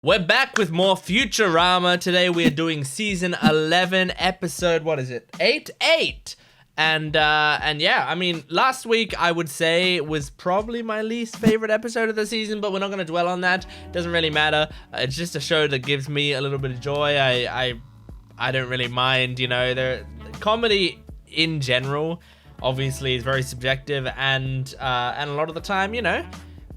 We're back with more Futurama. Today we are doing season 11, episode, what is it? 8? And yeah, I mean, last week I would say was probably my least favorite episode of the season, but we're not going to dwell on that. Doesn't really matter. It's just a show that gives me a little bit of joy. I don't really mind, you know, the comedy in general obviously is very subjective, and a lot of the time, you know,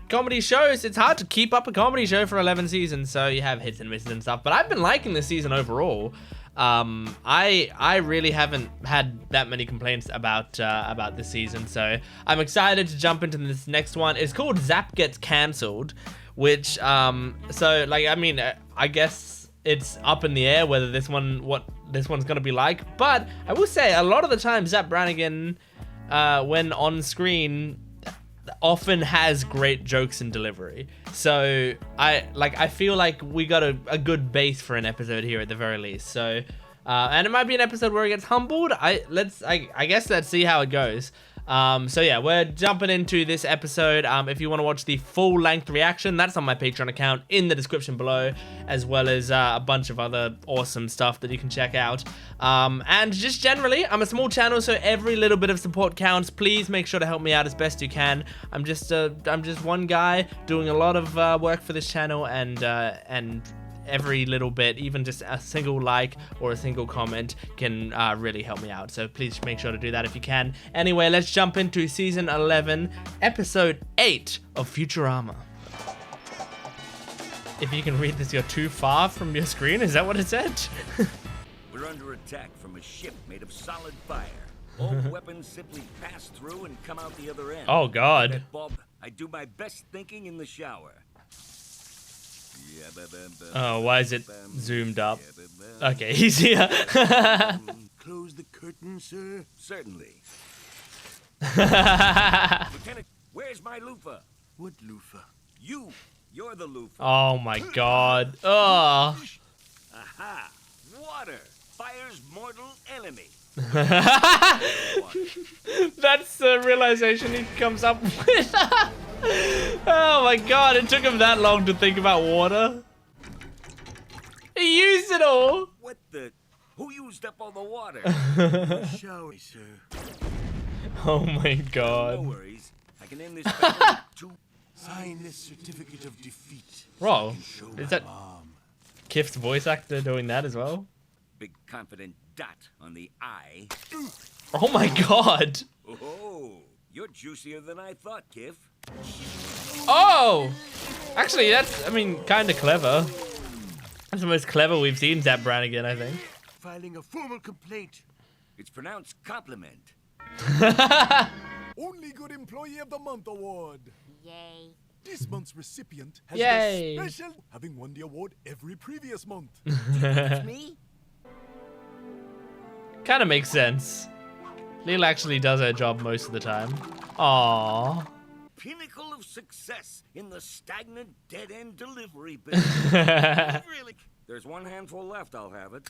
comedy shows, it's hard to keep up a comedy show for 11 seasons, so you have hits and misses and stuff, but I've been liking this season overall. I really haven't had that many complaints about this season, so I'm excited to jump into this next one. It's called Zapp Gets Cancelled, which, so, like, I mean, I guess it's up in the air whether what this one's gonna be like, but I will say, a lot of the time, Zapp Brannigan, when on screen, often has great jokes and delivery. So I feel like we got a good base for an episode here at the very least. So and it might be an episode where he gets humbled. I guess let's see how it goes. So yeah, we're jumping into this episode. If you want to watch the full length reaction, that's on my Patreon account in the description below, as well as a bunch of other awesome stuff that you can check out. And just generally, I'm a small channel, so every little bit of support counts. Please make sure to help me out as best you can. I'm just one guy doing a lot of work for this channel, and every little bit, even just a single like or a single comment, can really help me out. So please make sure to do that if you can. Anyway, let's jump into season 11, episode 8 of Futurama. If you can read this, you're too far from your screen. Is that what it said? We're under attack from a ship made of solid fire. All weapons simply pass through and come out the other end. Oh God. Bob, I do my best thinking in the shower. Oh, why is it zoomed up? Okay, he's here. Close the curtain, sir. Certainly. Lieutenant, where's my loofah? What loofah? You're the loofah. Oh my God. Oh. Aha! Water, fire's mortal enemy. That's the realization he comes up with. Oh my God, it took him that long to think about water. He used it all. What the? Who used up all the water? Shower, sir. Oh my No God. worries. I can end this battle with 2. Sign this certificate of defeat. Bro, Show is my that mom. Kiff's voice actor doing that as well? Big confident dot on the eye. Oh my God. Oh, you're juicier than I thought, Kiff. Oh! Actually, that's, I mean, kind of clever. That's the most clever we've seen Zapp Brannigan, I think. Filing a formal complaint. It's pronounced compliment. Only Good Employee of the Month award. Yay. This month's recipient has Yay. the special, having won the award every previous month. It's me? Kind of makes sense. Leela actually does her job most of the time. Aww. Pinnacle of success in the stagnant dead-end delivery business. Really? There's one handful left, I'll have it.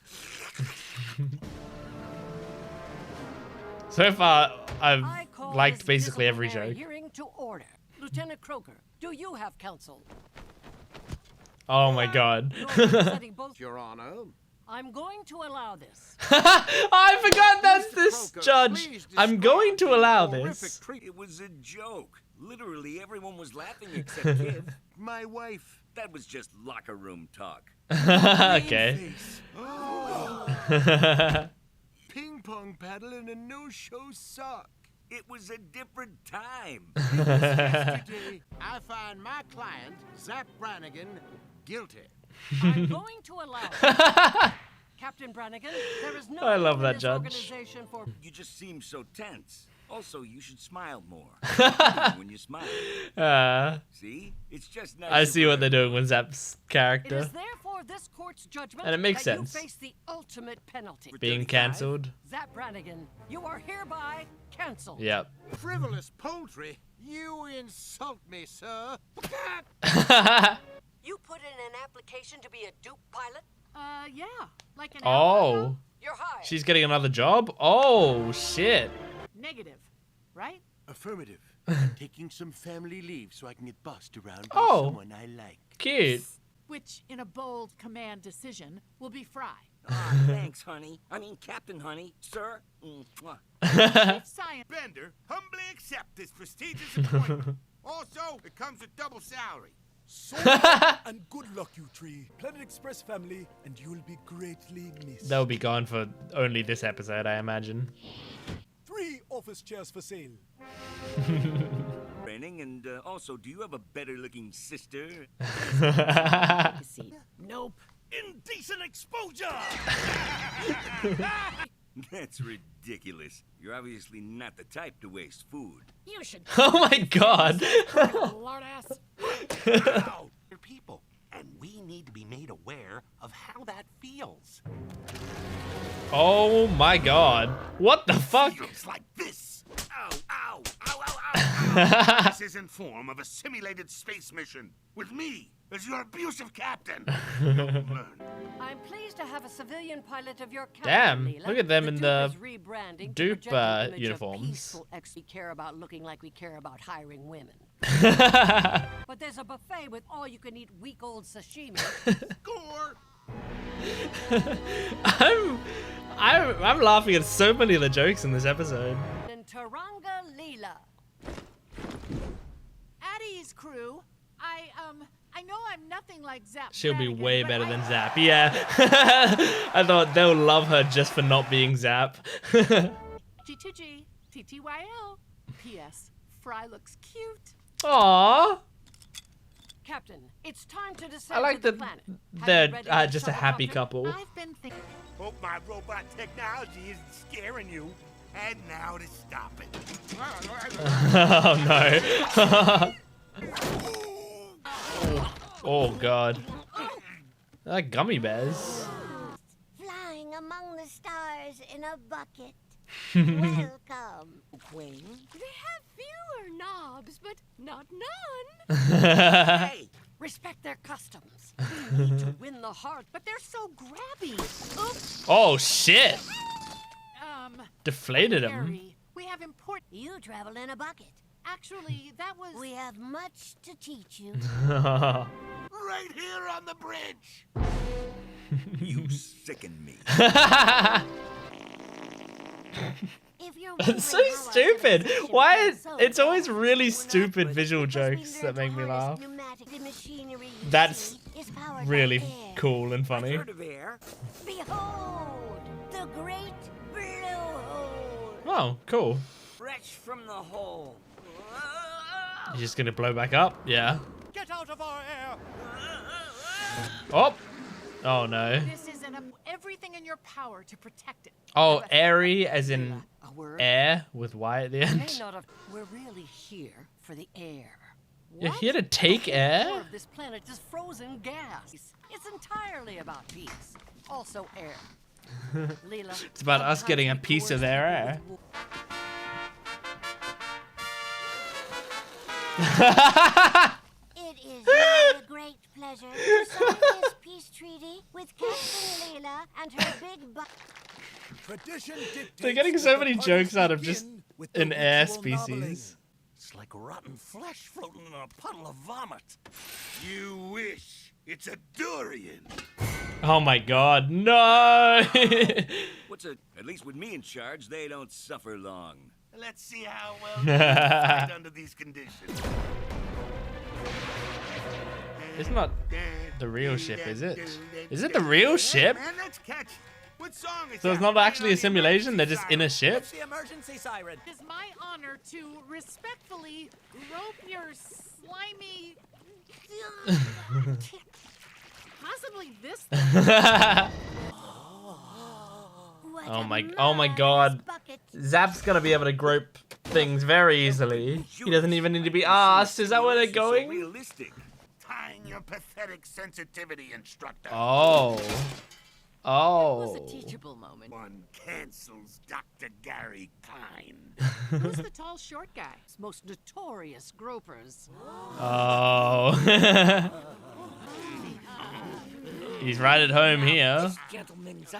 So far, I've I call liked this basically every disciplinary joke. hearing to order. Lieutenant Croker, do you have counsel? Oh my God. You're representing both- Your Honor. I'm going to allow this. I forgot that's this Croker, judge. please I'm going to describe the allow horrific this. treat- It was a joke. Literally, everyone was laughing except Kiff. My wife. That was just locker room talk. Okay. Face. Ping pong paddle and a no-show sock. It was a different time. Yesterday. I find my client, Zapp Brannigan, guilty. I'm going to allow this. Captain Brannigan, there is no I love room in that this judge. organization for You just seem so tense. Also, you should smile more. When you smile. See? It's just nice. I see what they're doing with Zapp's It character. is therefore this court's judgment And it makes that sense. you face the ultimate penalty. Being cancelled. Zapp Brannigan, you are hereby cancelled. Yep. Frivolous poultry? You insult me, sir. You put in an application to be a dupe pilot? Yeah. Like an Oh. You're hired. She's getting another job? Oh, shit. Negative, right? Affirmative. I'm taking some family leave so I can get bossed around by Oh. someone I like. Cute. which in a bold command decision will be Fry. Ah, thanks, honey. I mean, Captain Honey, sir. Mwah. Chief Science. Bender, humbly accept this prestigious appointment. Also, it comes with double salary. So and good luck, you three. Planet Express family, and you'll be greatly missed. They'll be gone for only this episode, I imagine. 3 office chairs for sale. Training, and also, do you have a better-looking sister? Nope. Indecent exposure! That's ridiculous. You're obviously not the type to waste food. You should. Oh my god. Lord ass. Wow. They're people, and we need to be made aware of how that feels. Oh my god. What the fuck? Feels like this. Ow, ow, ow, ow, ow, ow. This is in form of a simulated space mission with me as your abusive captain. You'll learn. I'm pleased to have a civilian pilot of your caliber, Damn, Leela. look at them in Dupe the is rebranding to dupe, project an image of uniforms. peaceful we care about looking like we care about hiring women. But there's a buffet with all-you-can-eat week-old sashimi. Score. I'm laughing at so many of the jokes in this episode. And Taranga Leela. Addie's crew. I know I'm nothing like Zapp She'll be Brannigan, way but better than Zapp. Yeah. I thought they'll love her just for not being Zapp. G2G, TTYL. P.S. Fry looks cute. Aww. Captain, it's time to descend I like to the that planet. Have you they're ready to just a shuttle happy copter? couple. I've been thinking. Hope my robot technology isn't scaring you. And now to stop it. Oh no. Oh god. They're like gummy bears. Flying among the stars in a bucket. Welcome. Queen. They have fewer knobs, but not none. Hey, Respect their customs. We need to win the heart, but they're so grabby. Oops. Oh shit. Deflated him. Harry, we have important. You travel in a bucket. Actually, that was. We have much to teach you. Right here on the bridge. You sicken me. If you're It's so wondering how our stupid. civilization Why? feels so It's always far, really we're not stupid ready visual because we jokes learned that to make me harness laugh. pneumatic machinery you That's see is powered by really air. cool and funny. Heard of air? Behold, the great blue hole. Oh, cool. Fresh from the hole. You're just gonna blow back up? Yeah. Get out of our air. Oh. Oh no. This is everything in your power to protect it. Oh, airy as in A word. air with Y at the May end. not have. We're really here for the air. You're What? here to take The whole core air? of this planet is frozen gas. It's entirely about peace. Also air. Leela, It's about us sometimes getting a we piece of coerce their people air. with It is my great pleasure to sign this peace treaty with Captain Leela and her big butt. Tradition dictates They're getting that so the many parties jokes out of just begin with the an air ritual noveling. species. It's like rotten flesh floating in a puddle of vomit. You wish. It's a durian. Oh my god, no! What's a? At least with me in charge, they don't suffer long. Let's see how well you fight under these conditions. It's not the real ship, is it? Is it the real ship? Man, that's catchy. What song is So it's that? not actually a On the simulation, they're emergency just in a siren. ship? the emergency siren. It is my honor to respectfully rope your slimy. Possibly this. What Oh a my marvelous god. bucket. Zap's gonna be able to grope things very easily. He doesn't even need to be asked. Is that where they're So going? realistic. Tying your pathetic sensitivity, instructor. Oh. It was Oh. a teachable moment. One cancels Dr. Gary Klein. Who's the tall, short guy? Most notorious gropers. Oh. He's right at home here. Gentlemen's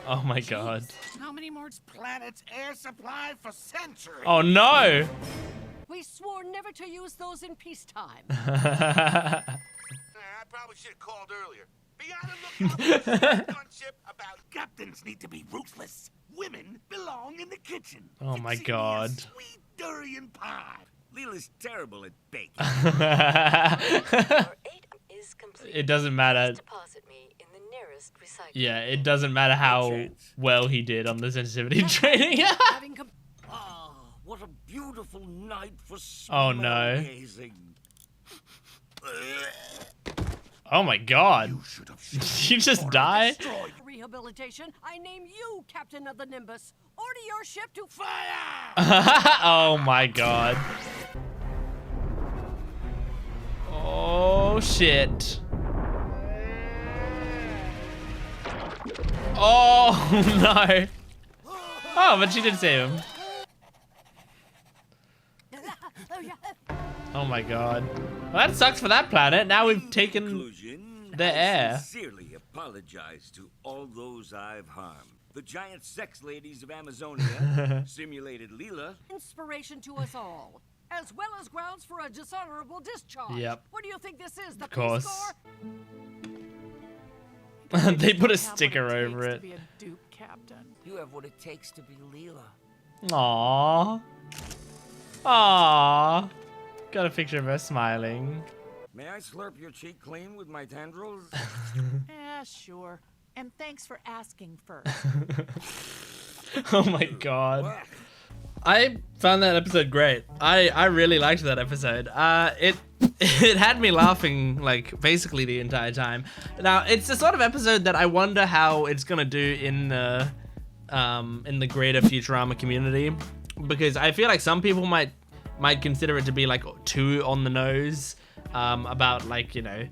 Oh my god. How many more? Planet's air supply for centuries. Oh no! We swore never to use those in peacetime. I probably should have called earlier. Be on the lookout for a gunship about captains need to be ruthless. Women belong in the kitchen. Oh my Fixing me a God. Sweet durian pie. Leela's terrible at baking. It doesn't matter. Deposit me in the nearest recycling. Yeah, it doesn't matter how well he did on the sensitivity training. Having Ah, what a beautiful night for Oh, no. gazing. Oh my God. You should have Did you just die? rehabilitation, I name you Captain of the Nimbus. Order your ship to Fire! Oh my God. Oh shit. Oh no. Oh, but she did save him. Oh my God. Well, that sucks for that planet. Now we've taken Conclusion, the air. I sincerely apologize to all those I've harmed. The giant sex ladies of Amazonia simulated Leela. inspiration to us all, as well as grounds for a dishonorable discharge. Yep. What do you think this is, the course. Peace Corps? They put a Have what sticker it over takes it. To be a Duke captain. You have what it takes to be Leela. Aww. Aww. Got a picture of her smiling. May I slurp your cheek clean with my tendrils? Sure. And thanks for asking first. Oh my God. I found that episode great. I really liked that episode. It had me laughing like basically the entire time. Now it's the sort of episode that I wonder how it's gonna do in the greater Futurama community, because I feel like some people might consider it to be like too on the nose about, like, you know,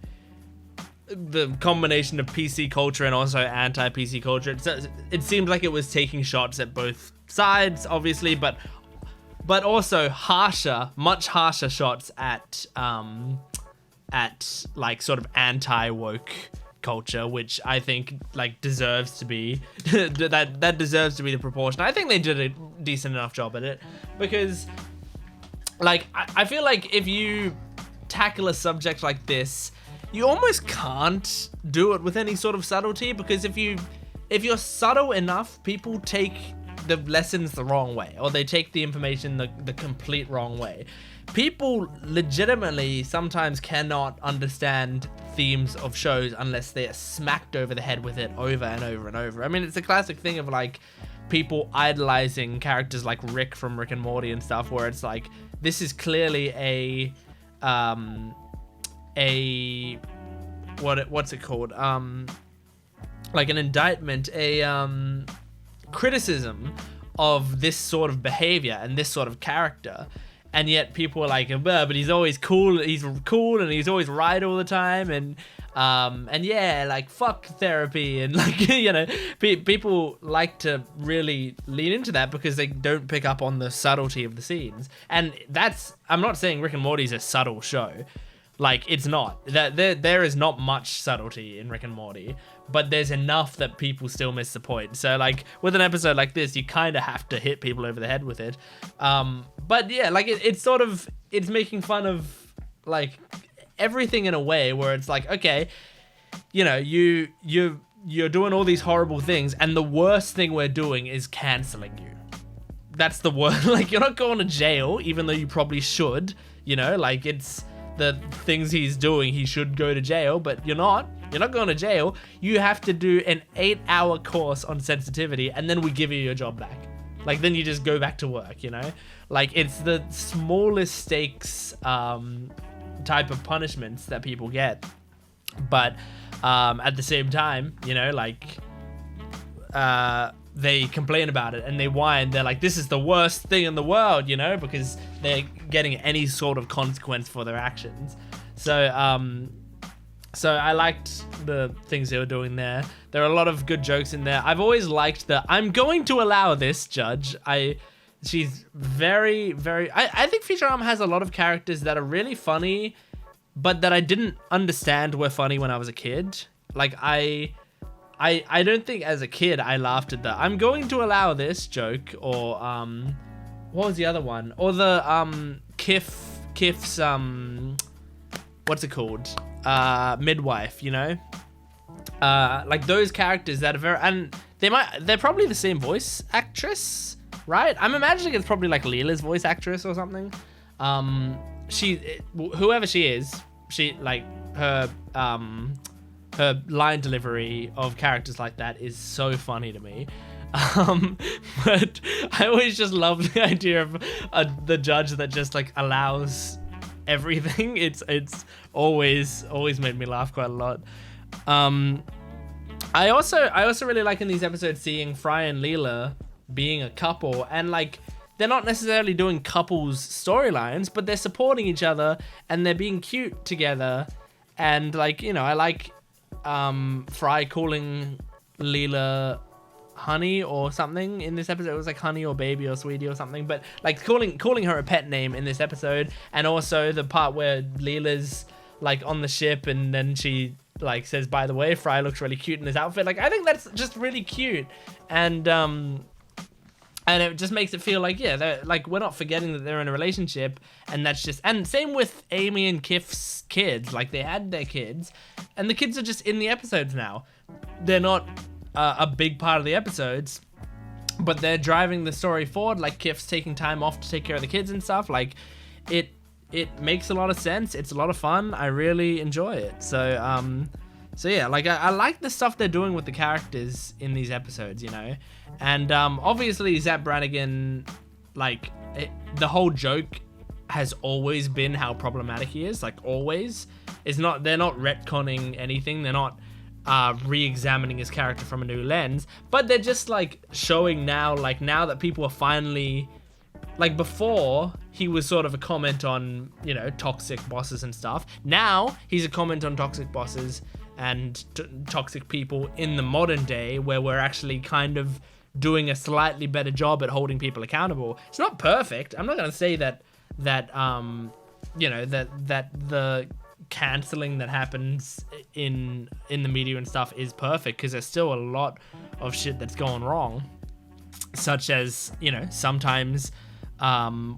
the combination of PC culture and also anti-PC culture. It seemed like it was taking shots at both sides, obviously, but also much harsher shots at like sort of anti-woke culture, which I think like deserves to be that deserves to be the proportion. I think they did a decent enough job at it, because like I feel like if you tackle a subject like this, you almost can't do it with any sort of subtlety, because if you're subtle enough, people take the lessons the wrong way, or they take the information the complete wrong way. People legitimately sometimes cannot understand themes of shows unless they're smacked over the head with it over and over and over. I mean, it's a classic thing of like people idolizing characters like Rick from Rick and Morty and stuff, where it's like, this is clearly what's it called? Like an indictment, a criticism of this sort of behavior and this sort of character. And yet people are like, but he's always cool. He's cool and he's always right all the time. And yeah, like fuck therapy. And like, you know, people like to really lean into that because they don't pick up on the subtlety of the scenes. And I'm not saying Rick and Morty's a subtle show. Like, it's not. There is not much subtlety in Rick and Morty, but there's enough that people still miss the point. So, like, with an episode like this, you kind of have to hit people over the head with it. But yeah, like, it's making fun of, like, everything in a way where it's like, okay, you know, you're doing all these horrible things, and the worst thing we're doing is canceling you. That's the worst. Like, you're not going to jail, even though you probably should, you know, like, it's the things he's doing, he should go to jail, but you're not going to jail. You have to do an 8-hour course on sensitivity, and then we give you your job back. Like, then you just go back to work, you know? Like, it's the smallest stakes type of punishments that people get. But at the same time, you know, like, they complain about it and they whine. They're like, this is the worst thing in the world, you know, because they're getting any sort of consequence for their actions. So I liked the things they were doing there. There are a lot of good jokes in there. I've always liked I'm going to allow this, Judge. She's very, very... I think Futurama has a lot of characters that are really funny, but that I didn't understand were funny when I was a kid. Like, I don't think as a kid I laughed at the I'm going to allow this joke, or what was the other one? Or the Kiff's what's it called? Midwife, you know? Like those characters that are very, and they're probably the same voice actress, right? I'm imagining it's probably like Leela's voice actress or something. Whoever she is, her line delivery of characters like that is so funny to me. But I always just love the idea of the judge that just like allows everything. It's always made me laugh quite a lot. I also really like in these episodes seeing Fry and Leela being a couple, and like they're not necessarily doing couples storylines, but they're supporting each other and they're being cute together. And like, you know, I like Fry calling Leela honey or something in this episode. It was like honey or baby or sweetie or something, but like calling her a pet name in this episode. And also the part where Leela's like on the ship and then she like says, by the way, Fry looks really cute in this outfit. Like I think that's just really cute, and it just makes it feel like, yeah, they're like, we're not forgetting that they're in a relationship. And that's just, and same with Amy and Kiff's kids. Like they had their kids and the kids are just in the episodes now. They're not a big part of the episodes, but they're driving the story forward. Like Kiff's taking time off to take care of the kids and stuff. Like it makes a lot of sense. It's a lot of fun. I really enjoy it. So yeah, like I like the stuff they're doing with the characters in these episodes, you know. And obviously Zapp Brannigan, like the whole joke has always been how problematic he is. Like always, they're not retconning anything. They're not re-examining his character from a new lens, but they're just like showing now, like now that people are finally, like before he was sort of a comment on, you know, toxic bosses and stuff. Now he's a comment on toxic bosses and toxic people in the modern day, where we're actually kind of doing a slightly better job at holding people accountable. It's not perfect. I'm not going to say that you know, that the canceling that happens in the media and stuff is perfect, because there's still a lot of shit that's going wrong, such as, you know, sometimes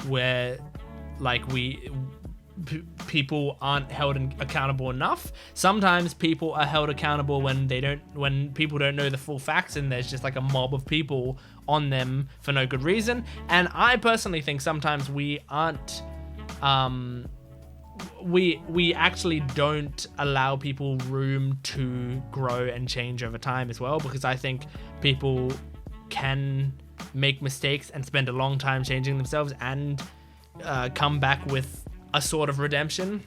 where like people aren't held accountable enough. Sometimes people are held accountable when people don't know the full facts, and there's just like a mob of people on them for no good reason. And I personally think sometimes we aren't we actually don't allow people room to grow and change over time as well, because I think people can make mistakes and spend a long time changing themselves and come back with a sort of redemption,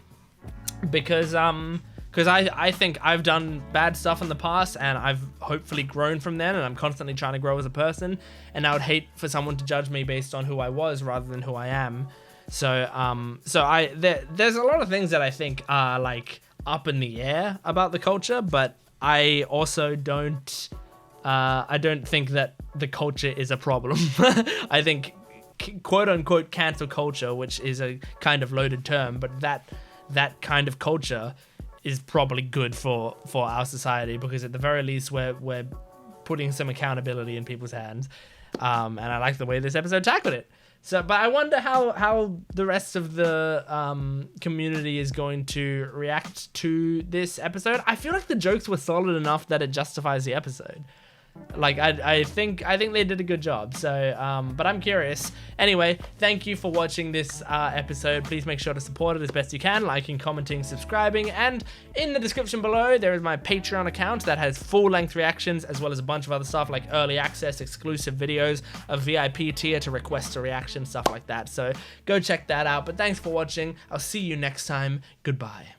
because I think I've done bad stuff in the past and I've hopefully grown from then, and I'm constantly trying to grow as a person, and I would hate for someone to judge me based on who I was rather than who I am. So there's a lot of things that I think are like up in the air about the culture, but I also don't think that the culture is a problem. I think quote unquote cancel culture, which is a kind of loaded term, but that kind of culture is probably good for our society, because at the very least we're putting some accountability in people's hands. And I like the way this episode tackled it. So, but I wonder how the rest of the community is going to react to this episode. I feel like the jokes were solid enough that it justifies the episode. Like I think they did a good job. So but I'm curious. Anyway, thank you for watching this episode. Please make sure to support it as best you can, liking, commenting, subscribing, and in the description below there is my Patreon account that has full-length reactions, as well as a bunch of other stuff like early access, exclusive videos, a VIP tier to request a reaction, stuff like that. So go check that out. But thanks for watching. I'll see you next time. Goodbye.